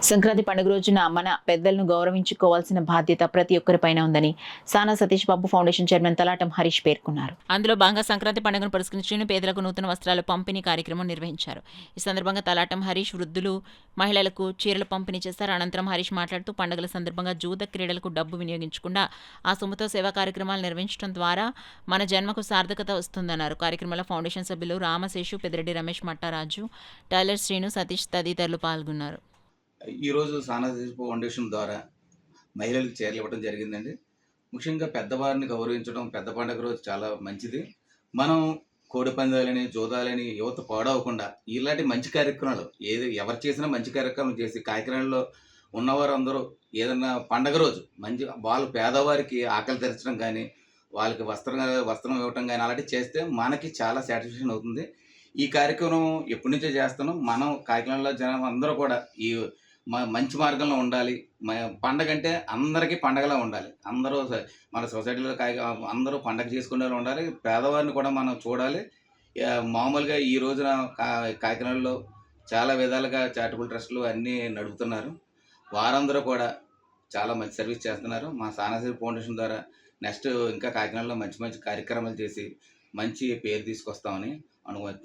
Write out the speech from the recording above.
సంక్రాంతి పండుగ రోజున మన పెద్దలను గౌరవించుకోవాల్సిన బాధ్యత ప్రతి ఒక్కరిపైన ఉందని సానా సతీష్ బాబు ఫౌండేషన్ చైర్మన్ తలాటం హరీష్ పేర్కొన్నారు. అందులో భాగంగా సంక్రాంతి పండుగను పురస్కరించుకుని పేదలకు నూతన వస్త్రాల పంపిణీ కార్యక్రమం నిర్వహించారు. ఈ సందర్భంగా తలాటం హరీష్ వృద్ధులు, మహిళలకు చీరలు పంపిణీ చేశారు. అనంతరం హరీష్ మాట్లాడుతూ పండుగల సందర్భంగా జూద క్రీడలకు డబ్బు వినియోగించకుండా ఆ సొమ్ముతో సేవా కార్యక్రమాలు నిర్వహించడం ద్వారా మన జన్మకు సార్థకత వస్తుందన్నారు. కార్యక్రమంలో ఫౌండేషన్ సభ్యులు రామశేషు, పెద్దిరెడ్డి రమేష్, మట్టారాజు, టైలర్ శ్రీను, సతీష్ తదితరులు పాల్గొన్నారు. ఈరోజు సానా సతీష్ ఫౌండేషన్ ద్వారా మహిళలకు చీరలు ఇవ్వడం జరిగిందండి. ముఖ్యంగా పెద్దవారిని గౌరవించడం పెద్ద పండుగ రోజు చాలా మంచిది. మనం కోడి పందాలని, జూదాలని యువత పాడవకుండా ఇలాంటి మంచి కార్యక్రమాలు ఎవరు చేసినా మంచి కార్యక్రమం చేసి కాకినాడలో ఉన్నవారందరూ ఏదన్నా పండగ రోజు మంచి వాళ్ళు పేదవారికి ఆకలి తీర్చడం కానీ, వాళ్ళకి వస్త్రం ఇవ్వటం కానీ అలాంటివి చేస్తే మనకి చాలా సాటిస్ఫాక్షన్ అవుతుంది. ఈ కార్యక్రమం ఎప్పటి నుంచో చేస్తున్నాం. మనం కాకినాడలో జనం అందరూ కూడా ఈ మంచి మార్గంలో ఉండాలి. పండగ అంటే అందరికీ పండగలా ఉండాలి. అందరూ మన సొసైటీలో అందరూ పండగ చేసుకునేలా ఉండాలి. పేదవారిని కూడా మనం చూడాలి. మామూలుగా ఈ రోజున కాకినాడలో చాలా విధాలుగా చారిటబుల్ ట్రస్టులు అన్నీ నడుపుతున్నారు. వారందరూ కూడా చాలా మంచి సర్వీస్ చేస్తున్నారు. మా సానా సతీష్ ఫౌండేషన్ ద్వారా నెక్స్ట్ ఇంకా కాకినాడలో మంచి మంచి కార్యక్రమాలు చేసి మంచి పేరు తీసుకొస్తామని అనుకోవచ్చు.